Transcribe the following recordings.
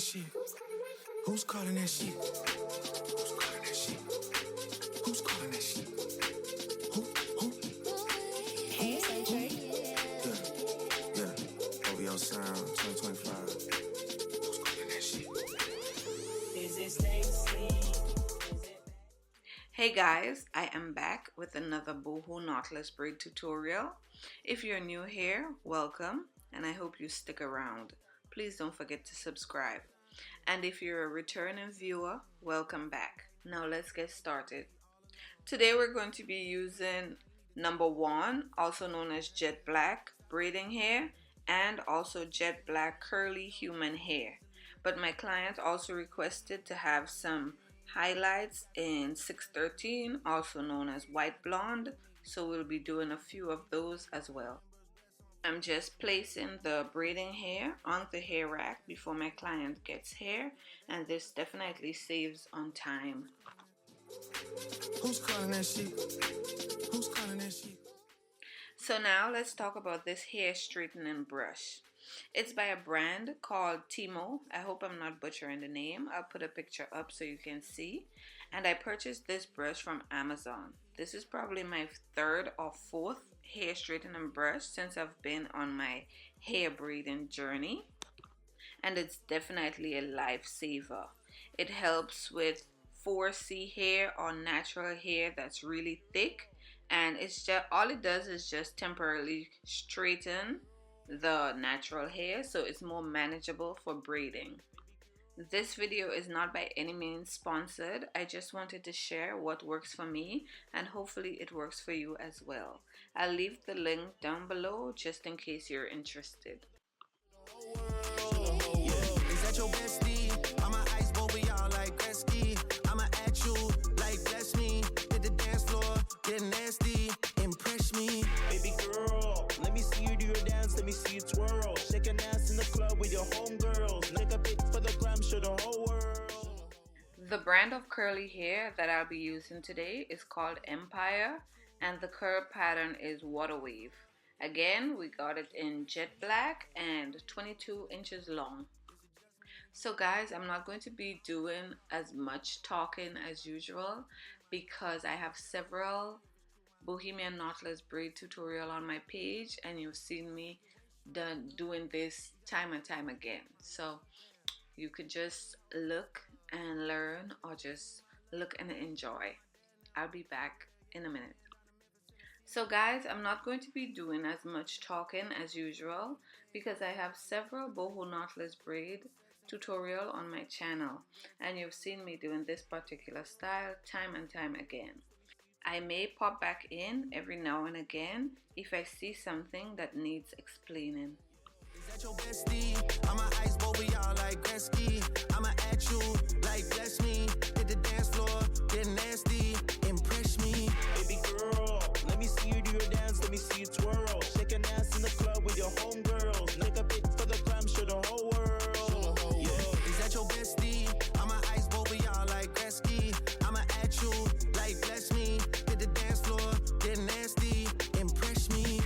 shit? Who's calling that shit? Who's calling that shit? Who's calling that shit? Who? Hey, Centric. Yeah. OVO Sound 2025. Who's calling that shit? Is it Stacy? Hey guys, I am back with another Boho knotless braid tutorial. If you're new here, welcome, and I hope you stick around. Please don't forget to subscribe. And if you're a returning viewer, welcome back. Now let's get started. Today we're going to be using number 1, also known as jet black braiding hair, and also jet black curly human hair. But my client also requested to have some highlights in 613, also known as white blonde, so we'll be doing a few of those as well. I'm just placing the braiding hair on the hair rack before my client gets hair, and this definitely saves on time. Who's calling that shit? Who's calling that shit? So now let's talk about this hair straightening brush. It's by a brand called Timo. I hope I'm not butchering the name. I'll put a picture up so you can see. And I purchased this brush from Amazon. This is probably my 3rd or 4th hair straightening brush since I've been on my hair braiding journey. And it's definitely a lifesaver. It helps with 4C hair or natural hair that's really thick. And it's just all it does is just temporarily straighten the natural hair, so it's more manageable for braiding. This video is not by any means sponsored. I just wanted to share what works for me, and hopefully it works for you as well. I'll leave the link down below just in case you're interested. Is that your bestie? I'm an ice boy, we all like Gretzky. I'ma at you like bless me. Hit the dance floor, get nasty, impress me. Baby girl, let me see you do your dance, let me see you twirl. Shake an ass in the club with your homegirls. Lick a bit for the gram, show the whole world. The brand of curly hair that I'll be using today is called Empire, and the curl pattern is Water Wave. Again, we got it in jet black and 22 inches long. So guys, I'm not going to be doing as much talking as usual because I have several Bohemian knotless braid tutorial on my page, and you've seen me doing this time and time again. So you could just look and learn, or just look and enjoy. I'll be back in a minute. So guys, I'm not going to be doing as much talking as usual because I have several boho knotless braid tutorial on my channel, and you've seen me doing this particular style time and time again. I may pop back in every now and again if I see something that needs explaining. Is that your bestie? I'm an ice boy, we all like Gretzky. I'ma at you like bless me. Hit the dance floor, get nasty, impress me. Baby girl, let me see you do your dance, let me see you twirl. Shake an ass in the club with your homegirls. Lick a bit for the gram, show the whole world. Yeah. Is that your bestie? I'm an ice boy, we all like Gretzky. I'ma at you like bless me. Hit the dance floor, get nasty, impress me.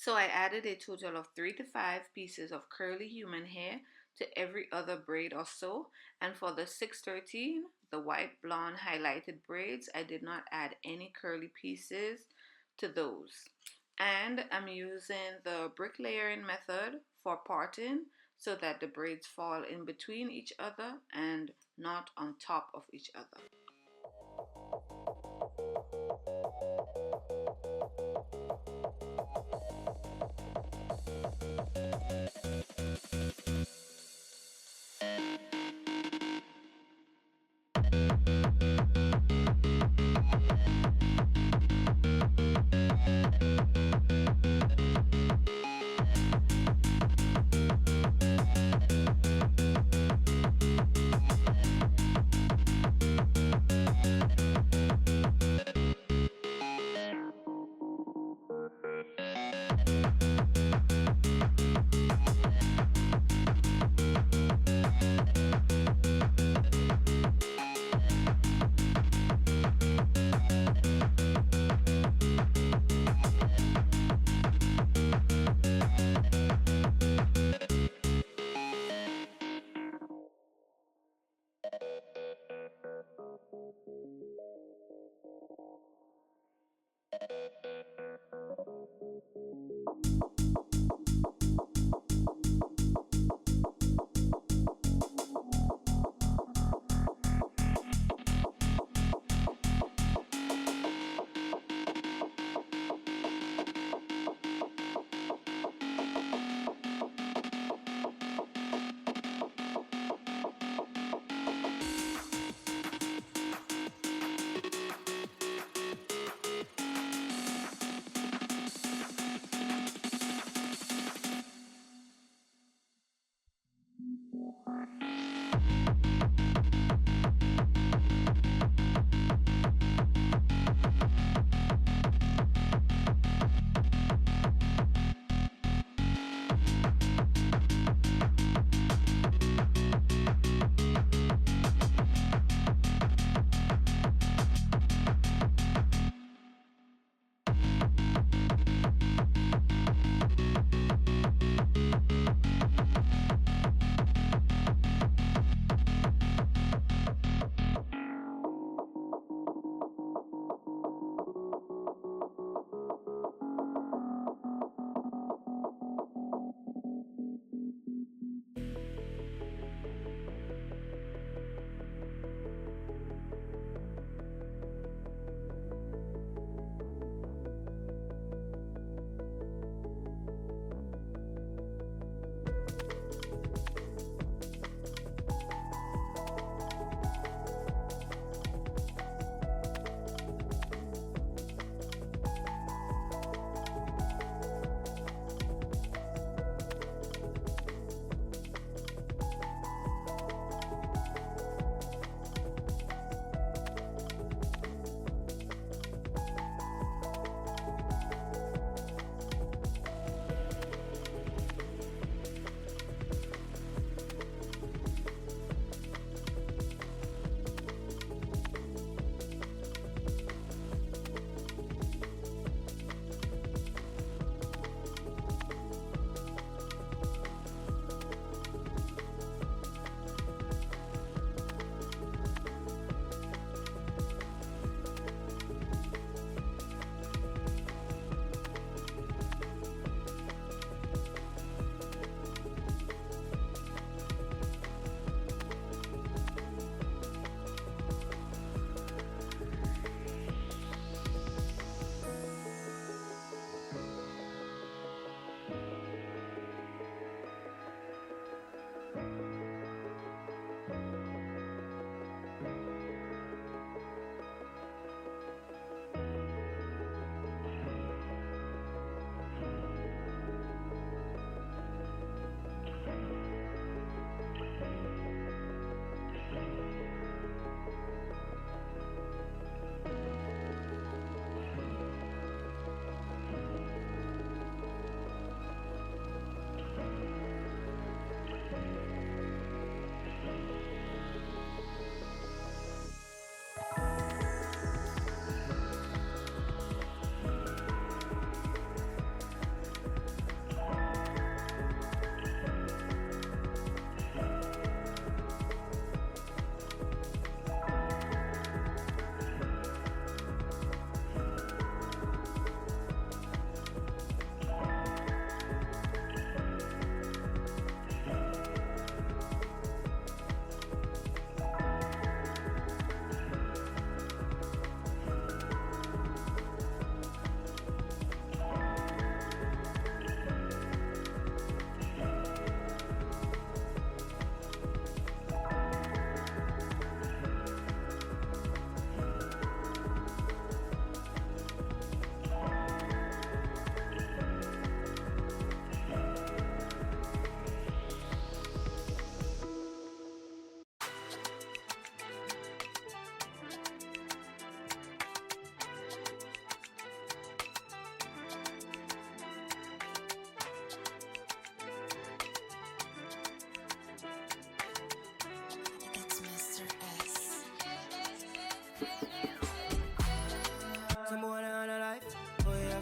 So I added a total of 3 to 5 pieces of curly human hair to every other braid or so. And for the 613, the white blonde highlighted braids, I did not add any curly pieces to those. And I'm using the bricklayering method for parting so that the braids fall in between each other and not on top of each other.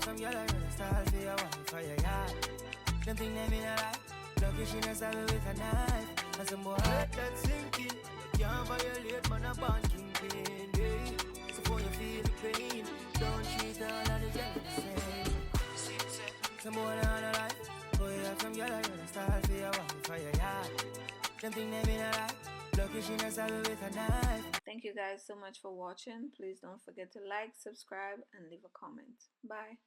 some girl I run a style for your wife for your yard. Them think they mean a lot. Lucky she not stab me with a knife. And some boy heart that sinking. Can't violate, man, a born kingpin, yeah. So for you feel the pain, don't treat all of the girls the same. Some boy on a life. Boy, you have some girl I run a style for your wife for your yard. Them think they mean a lot. Lucky she not stab me with a knife. Thank you guys so much for watching. Please don't forget to like, subscribe, and leave a comment. Bye.